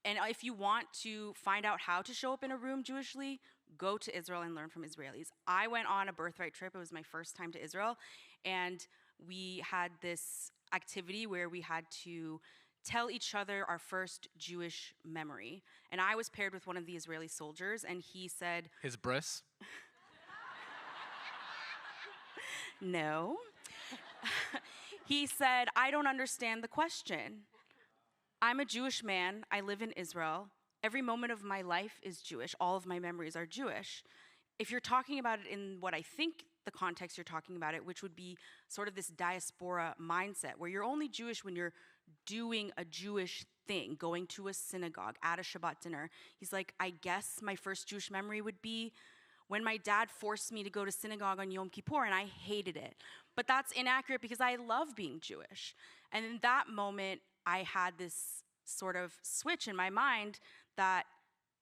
And if you want to find out how to show up in a room Jewishly, go to Israel and learn from Israelis. I went on a birthright trip. It was my first time to Israel. And we had this activity where we had to tell each other our first Jewish memory. And I was paired with one of the Israeli soldiers, and he said... His bris? No. He said, I don't understand the question. I'm a Jewish man. I live in Israel. Every moment of my life is Jewish. All of my memories are Jewish. If you're talking about it in what I think the context you're talking about it, which would be sort of this diaspora mindset, where you're only Jewish when you're doing a Jewish thing, going to a synagogue, at a Shabbat dinner. He's like, I guess my first Jewish memory would be when my dad forced me to go to synagogue on Yom Kippur, and I hated it. But that's inaccurate because I love being Jewish. And in that moment, I had this sort of switch in my mind that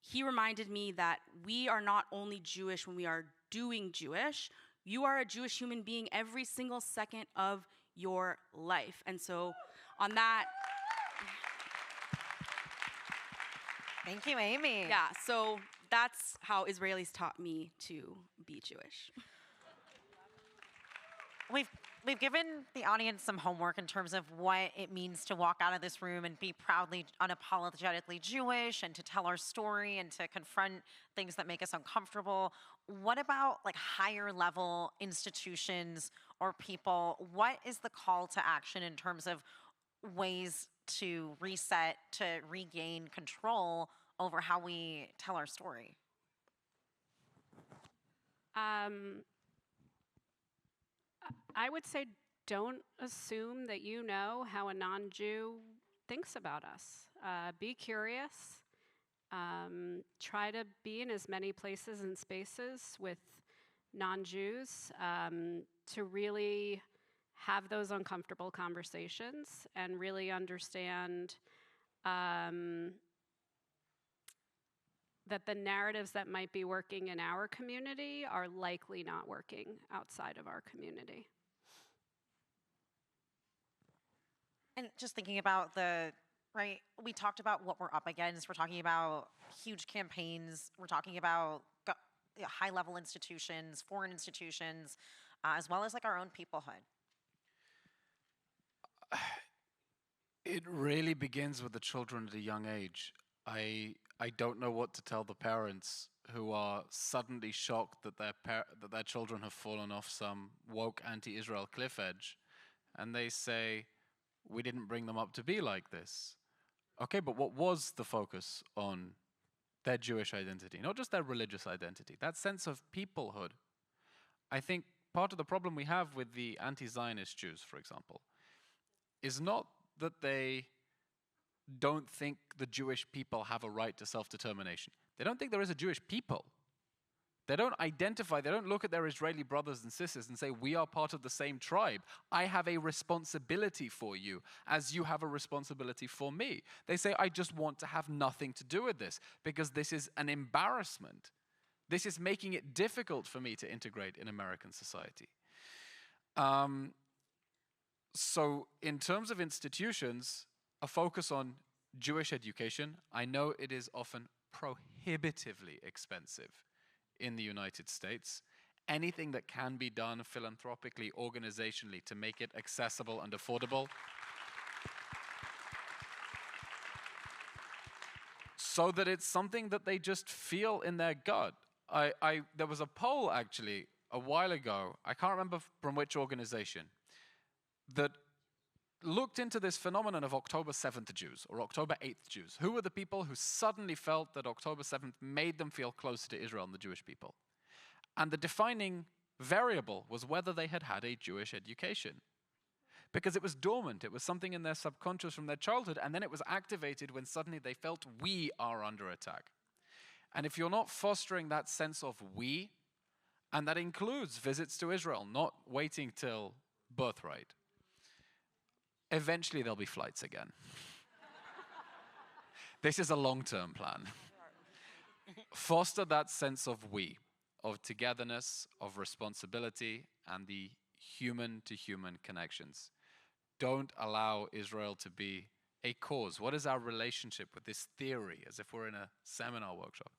he reminded me that we are not only Jewish when we are doing Jewish, you are a Jewish human being every single second of your life. And so on that... Thank you, Amy. Yeah, so that's how Israelis taught me to be Jewish. We've given the audience some homework in terms of what it means to walk out of this room and be proudly, unapologetically Jewish and to tell our story and to confront things that make us uncomfortable. What about higher level institutions or people? What is the call to action in terms of ways to reset, to regain control over how we tell our story? I would say don't assume that you know how a non-Jew thinks about us. Be curious. Try to be in as many places and spaces with non-Jews to really have those uncomfortable conversations and really understand that the narratives that might be working in our community are likely not working outside of our community. And just thinking about right, we talked about what we're up against. We're talking about huge campaigns. We're talking about high-level institutions, foreign institutions, as well as like our own peoplehood. It really begins with the children at a young age. I don't know what to tell the parents who are suddenly shocked that their children have fallen off some woke anti-Israel cliff edge, and they say, "We didn't bring them up to be like this." Okay, but what was the focus on their Jewish identity? Not just their religious identity, that sense of peoplehood. I think part of the problem we have with the anti-Zionist Jews, for example, is not that they don't think the Jewish people have a right to self-determination. They don't think there is a Jewish people. They don't identify, they don't look at their Israeli brothers and sisters and say, we are part of the same tribe. I have a responsibility for you as you have a responsibility for me. They say, I just want to have nothing to do with this because this is an embarrassment. This is making it difficult for me to integrate in American society. So in terms of institutions, a focus on Jewish education, I know it is often prohibitively expensive in the United States. Anything that can be done philanthropically, organizationally, to make it accessible and affordable, so that it's something that they just feel in their gut. There was a poll actually a while ago, I can't remember from which organization, that looked into this phenomenon of October 7th Jews or October 8th Jews. Who were the people who suddenly felt that October 7th made them feel closer to Israel and the Jewish people? And the defining variable was whether they had had a Jewish education. Because it was dormant, it was something in their subconscious from their childhood, and then it was activated when suddenly they felt we are under attack. And if you're not fostering that sense of we, and that includes visits to Israel, not waiting till birthright, eventually there'll be flights again. This is a long-term plan. Foster that sense of we, of togetherness, of responsibility, and the human-to-human connections. Don't allow Israel to be a cause. What is our relationship with this theory, as if we're in a seminar workshop?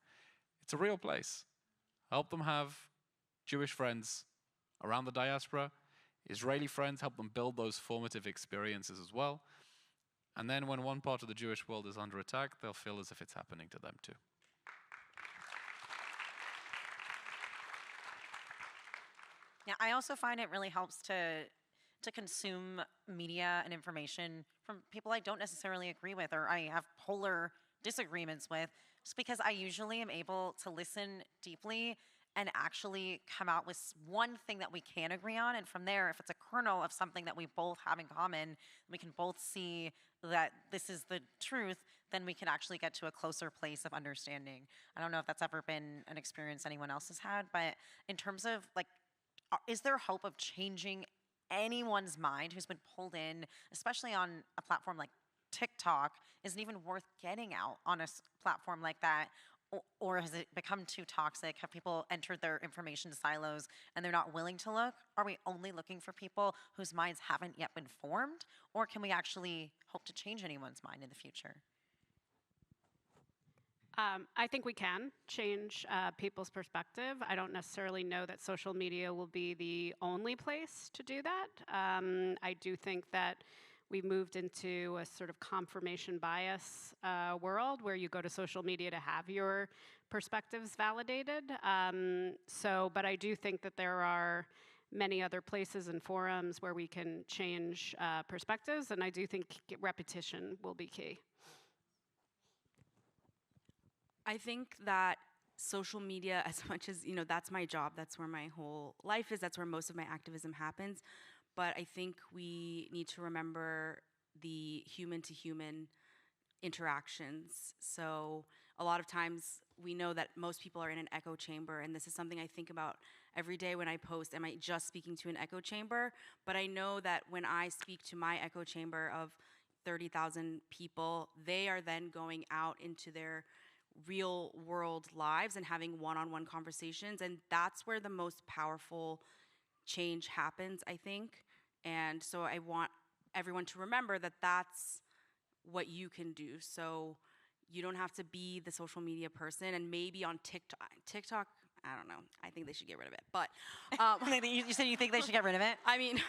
It's a real place. Help them have Jewish friends around the diaspora. Israeli friends, help them build those formative experiences as well. And then when one part of the Jewish world is under attack, they'll feel as if it's happening to them too. Yeah, I also find it really helps to consume media and information from people I don't necessarily agree with or I have polar disagreements with, just because I usually am able to listen deeply and actually come out with one thing that we can agree on. And from there, if it's a kernel of something that we both have in common, we can both see that this is the truth, then we can actually get to a closer place of understanding. I don't know if that's ever been an experience anyone else has had, but in terms of like, is there hope of changing anyone's mind who's been pulled in, especially on a platform like TikTok, isn't even worth getting out on a platform like that? Or has it become too toxic? Have people entered their information silos and they're not willing to look? Are we only looking for people whose minds haven't yet been formed? Or can we actually hope to change anyone's mind in the future? I think we can change people's perspective. I don't necessarily know that social media will be the only place to do that. I do think that we moved into a sort of confirmation bias world where you go to social media to have your perspectives validated. But I do think that there are many other places and forums where we can change perspectives, and I do think repetition will be key. I think that social media, as much as, that's my job, that's where my whole life is, that's where most of my activism happens. But I think we need to remember the human to human interactions. So a lot of times we know that most people are in an echo chamber, and this is something I think about every day when I post. Am I just speaking to an echo chamber? But I know that when I speak to my echo chamber of 30,000 people, they are then going out into their real world lives and having one-on-one conversations, and that's where the most powerful change happens, I think. And so I want everyone to remember that that's what you can do. So you don't have to be the social media person. And maybe on TikTok, I don't know, I think they should get rid of it. But You said you think they should get rid of it? I mean,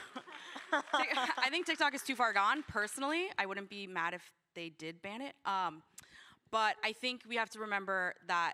I think TikTok is too far gone, personally. I wouldn't be mad if they did ban it. But I think we have to remember that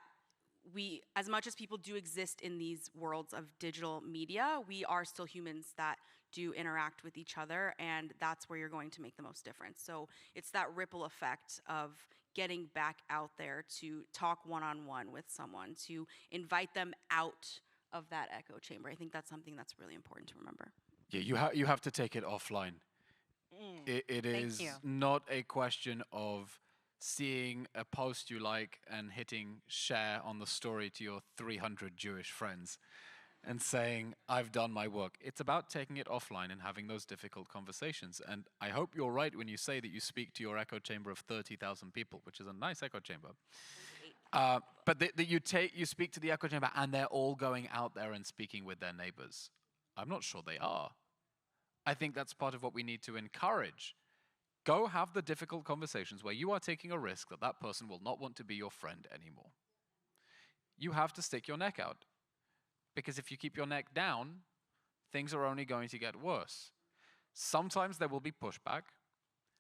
we, as much as people do exist in these worlds of digital media, we are still humans that do interact with each other, and that's where you're going to make the most difference. So it's that ripple effect of getting back out there to talk one-on-one with someone, to invite them out of that echo chamber. I think that's something that's really important to remember. Yeah, you have to take it offline. It is you. not a question of seeing a post you like and hitting share on the story to your 300 Jewish friends and saying, I've done my work. It's about taking it offline and having those difficult conversations. And I hope you're right when you say that you speak to your echo chamber of 30,000 people, which is a nice echo chamber. But that you speak to the echo chamber and they're all going out there and speaking with their neighbors. I'm not sure they are. I think that's part of what we need to encourage. Go have the difficult conversations where you are taking a risk that that person will not want to be your friend anymore. You have to stick your neck out. Because if you keep your neck down, things are only going to get worse. Sometimes there will be pushback.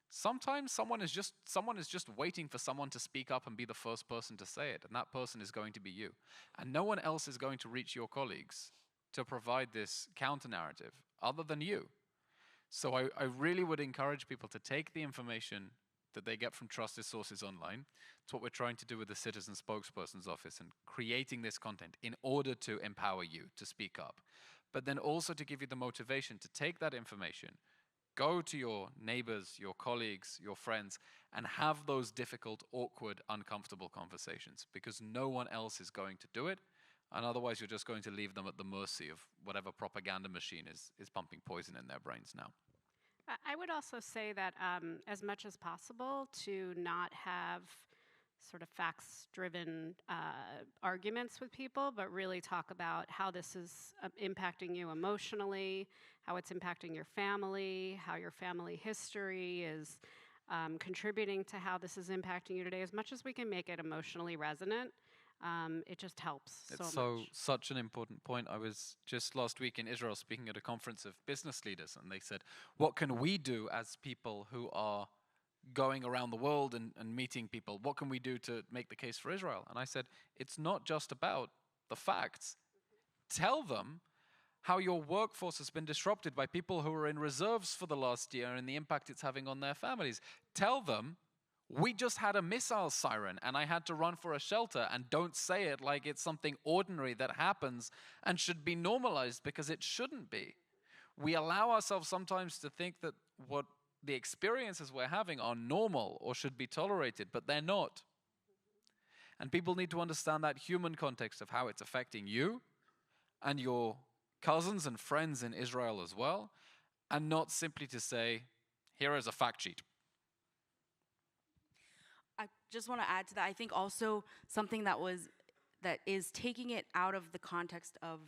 Sometimes someone is just waiting for someone to speak up and be the first person to say it, and that person is going to be you. And no one else is going to reach your colleagues to provide this counter-narrative other than you. So I really would encourage people to take the information that they get from trusted sources online. It's what we're trying to do with the Citizen Spokesperson's Office and creating this content in order to empower you to speak up, but then also to give you the motivation to take that information, go to your neighbors, your colleagues, your friends, and have those difficult, awkward, uncomfortable conversations, because no one else is going to do it, and otherwise you're just going to leave them at the mercy of whatever propaganda machine is pumping poison in their brains now. I would also say that as much as possible to not have sort of facts-driven arguments with people, but really talk about how this is impacting you emotionally, how it's impacting your family, how your family history is contributing to how this is impacting you today. As much as we can make it emotionally resonant, it just helps it's so much. Such an important point. I was just last week in Israel speaking at a conference of business leaders, and they said, what can we do as people who are going around the world and meeting people? What can we do to make the case for Israel? And I said, it's not just about the facts. Tell them how your workforce has been disrupted by people who were in reserves for the last year and the impact it's having on their families. Tell them, we just had a missile siren and I had to run for a shelter, and don't say it like it's something ordinary that happens and should be normalized, because it shouldn't be. We allow ourselves sometimes to think that what the experiences we're having are normal or should be tolerated, but they're not. And people need to understand that human context of how it's affecting you and your cousins and friends in Israel as well, and not simply to say, here is a fact sheet. I just want to add to that. I think also something that is taking it out of the context of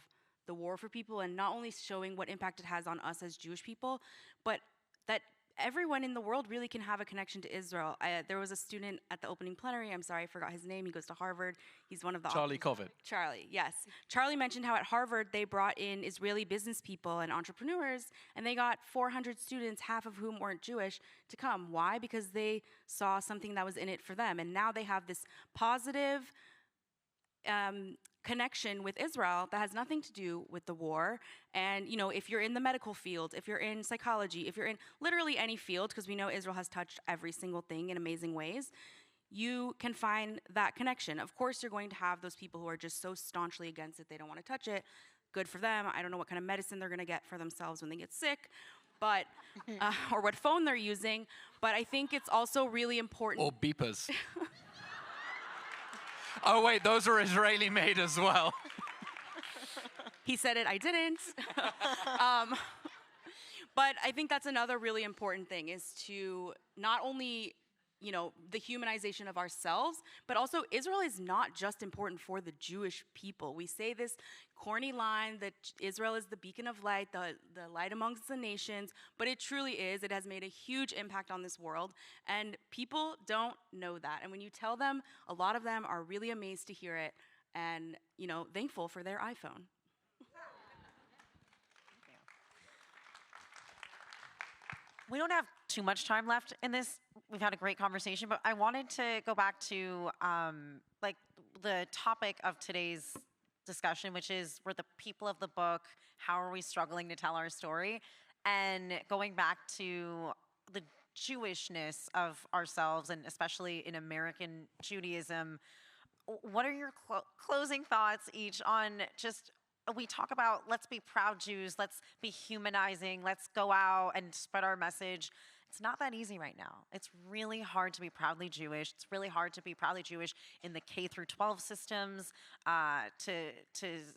the war for people, and not only showing what impact it has on us as Jewish people, but that everyone in the world really can have a connection to Israel. There was a student at the opening plenary, I'm sorry, I forgot his name, he goes to Harvard, he's one of the— Charlie Covet. Charlie, yes. Charlie mentioned how at Harvard they brought in Israeli business people and entrepreneurs, and they got 400 students, half of whom weren't Jewish, to come. Why? Because they saw something that was in it for them, and now they have this positive connection with Israel that has nothing to do with the war. And if you're in the medical field, if you're in psychology, if you're in literally any field, because we know Israel has touched every single thing in amazing ways, you can find that connection. Of course, you're going to have those people who are just so staunchly against it, they don't want to touch it. Good for them. I don't know what kind of medicine they're going to get for themselves when they get sick, but or what phone they're using. But I think it's also really important. Or beepers. Oh, wait, those are Israeli made as well. He said it, I didn't. But I think that's another really important thing, is to not only, you know, the humanization of ourselves, but also Israel is not just important for the Jewish people. We say this corny line that Israel is the beacon of light, the light amongst the nations, but it truly is. It has made a huge impact on this world, and people don't know that. And when you tell them, a lot of them are really amazed to hear it and, you know, thankful for their iPhone. We don't have too much time left in this. We've had a great conversation, but I wanted to go back to like the topic of today's discussion, which is we're the people of the book. How are we struggling to tell our story? And going back to the Jewishness of ourselves, and especially in American Judaism, what are your closing thoughts each on just, we talk about let's be proud Jews, let's be humanizing, let's go out and spread our message. It's not that easy right now. It's really hard to be proudly Jewish. It's really hard to be proudly Jewish in the K through 12 systems, to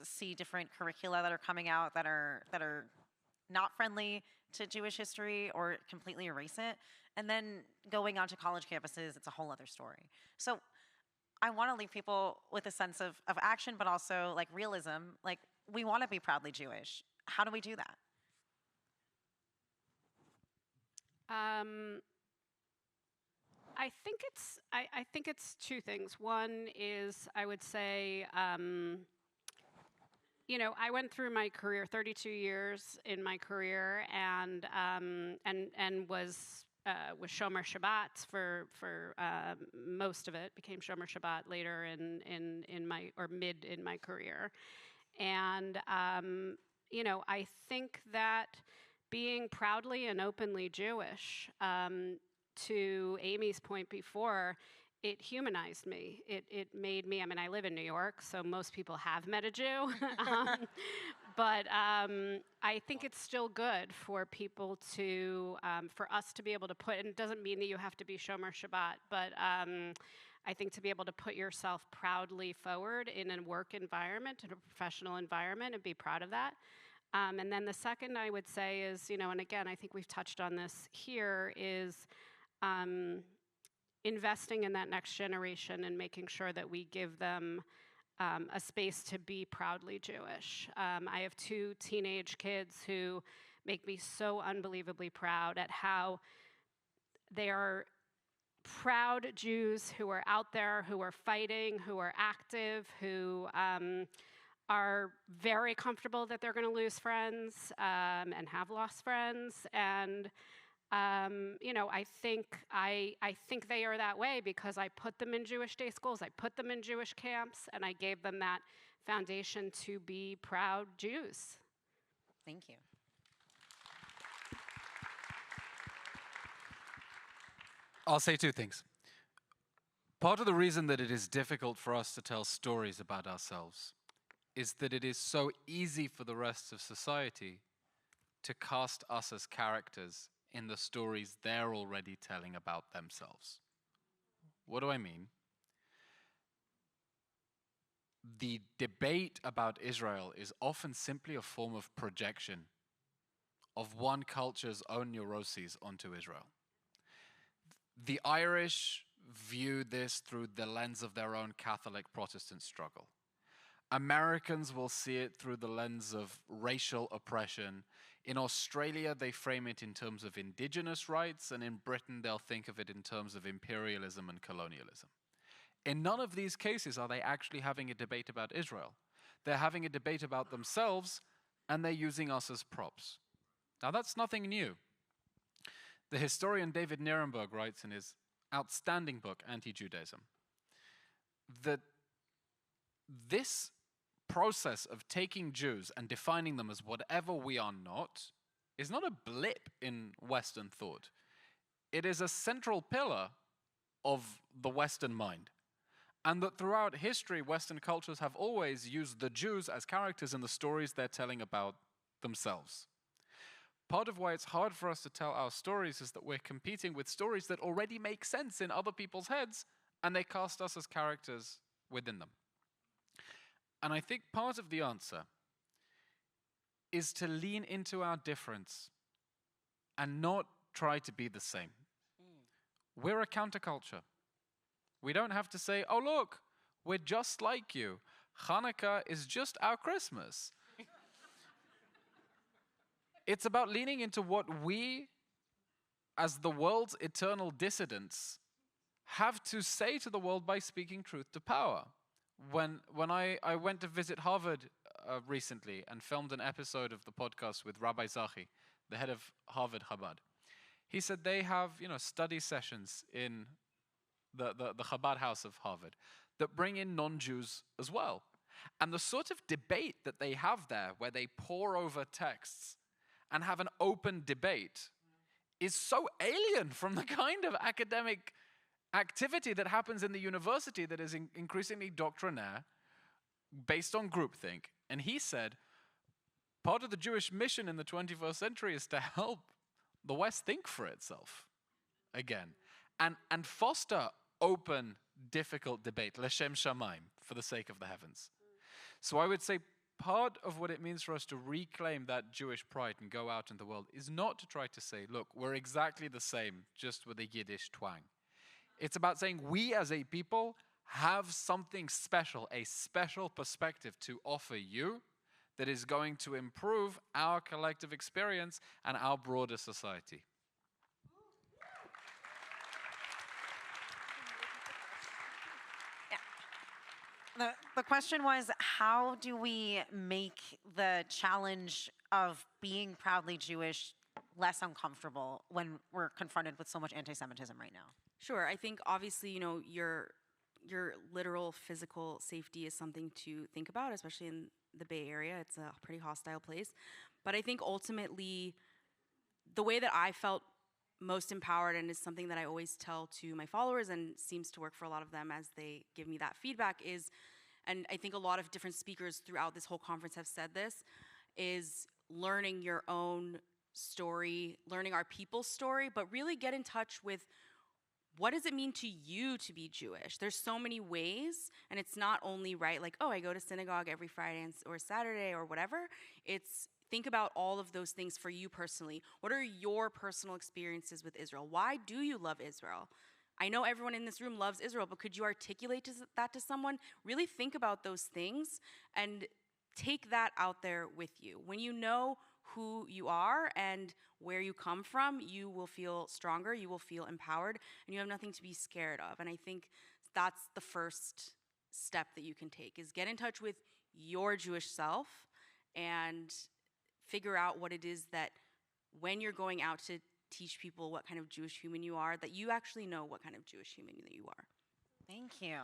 see different curricula that are coming out that are not friendly to Jewish history or completely erase it. And then going on to college campuses, it's a whole other story. So I want to leave people with a sense of action, but also like realism. Like, we want to be proudly Jewish. How do we do that? I think it's two things. One is, I would say, you know, I went through my career, 32 years in my career, and was Shomer Shabbat for most of it. Became Shomer Shabbat later in my career, and you know, I think that being proudly and openly Jewish, to Amy's point before, it humanized me. It made me, I mean, I live in New York, so most people have met a Jew. But I think it's still good for people to, for us to be able to put, and it doesn't mean that you have to be Shomer Shabbat, but I think to be able to put yourself proudly forward in a work environment, in a professional environment, and be proud of that. And then the second I would say is, you know, and again, I think we've touched on this here, is investing in that next generation and making sure that we give them a space to be proudly Jewish. I have two teenage kids who make me so unbelievably proud at how they are proud Jews who are out there, who are fighting, who are active, who are very comfortable that they're going to lose friends and have lost friends. And you know, I think they are that way because I put them in Jewish day schools, I put them in Jewish camps, and I gave them that foundation to be proud Jews. Thank you. I'll say two things. Part of the reason that it is difficult for us to tell stories about ourselves is that it is so easy for the rest of society to cast us as characters in the stories they're already telling about themselves. What do I mean? The debate about Israel is often simply a form of projection of one culture's own neuroses onto Israel. The Irish view this through the lens of their own Catholic Protestant struggle. Americans will see it through the lens of racial oppression. In Australia, they frame it in terms of indigenous rights, and in Britain, they'll think of it in terms of imperialism and colonialism. In none of these cases are they actually having a debate about Israel. They're having a debate about themselves, and they're using us as props. Now, that's nothing new. The historian David Nirenberg writes in his outstanding book, Anti-Judaism, that this process of taking Jews and defining them as whatever we are not is not a blip in Western thought. It is a central pillar of the Western mind. And that throughout history, Western cultures have always used the Jews as characters in the stories they're telling about themselves. Part of why it's hard for us to tell our stories is that we're competing with stories that already make sense in other people's heads, and they cast us as characters within them. And I think part of the answer is to lean into our difference and not try to be the same. We're a counterculture. We don't have to say, oh look, we're just like you. Hanukkah is just our Christmas. It's about leaning into what we, as the world's eternal dissidents, have to say to the world by speaking truth to power. When I went to visit Harvard recently and filmed an episode of the podcast with Rabbi Zahi, the head of Harvard Chabad, he said they have, study sessions in the Chabad house of Harvard that bring in non-Jews as well. And the sort of debate that they have there, where they pore over texts and have an open debate, is so alien from the kind of academic activity that happens in the university that is increasingly doctrinaire, based on groupthink. And he said, part of the Jewish mission in the 21st century is to help the West think for itself again, and foster open, difficult debate, l'shem shamayim, for the sake of the heavens. So I would say part of what it means for us to reclaim that Jewish pride and go out in the world is not to try to say, look, we're exactly the same, just with a Yiddish twang. It's about saying we as a people have something special, a special perspective to offer you that is going to improve our collective experience and our broader society. The question was, how do we make the challenge of being proudly Jewish less uncomfortable when we're confronted with so much anti-Semitism right now? Sure. I think obviously, your literal physical safety is something to think about, especially in the Bay Area. It's a pretty hostile place. But I think ultimately, the way that I felt most empowered, and is something that I always tell to my followers and seems to work for a lot of them as they give me that feedback, is, and I think a lot of different speakers throughout this whole conference have said this, is learning your own story, learning our people's story, but really get in touch with what does it mean to you to be Jewish? There's so many ways, and it's not only like, oh, I go to synagogue every Friday or Saturday or whatever. It's think about all of those things for you personally. What are your personal experiences with Israel? Why do you love Israel? I know everyone in this room loves Israel, but could you articulate that to someone? Really think about those things and take that out there with you. When you know who you are and where you come from, you will feel stronger, you will feel empowered, and you have nothing to be scared of. And I think that's the first step that you can take, is get in touch with your Jewish self and figure out what it is that when you're going out to teach people what kind of Jewish human you are, that you actually know what kind of Jewish human that you are. Thank you.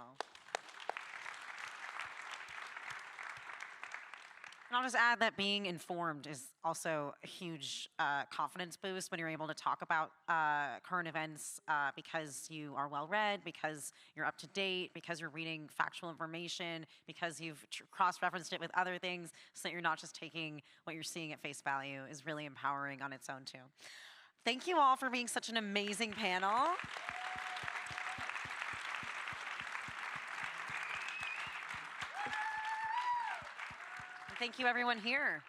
And I'll just add that being informed is also a huge confidence boost when you're able to talk about current events because you are well-read, because you're up to date, because you're reading factual information, because you've cross-referenced it with other things, so that you're not just taking what you're seeing at face value, is really empowering on its own too. Thank you all for being such an amazing panel. Thank you, everyone here.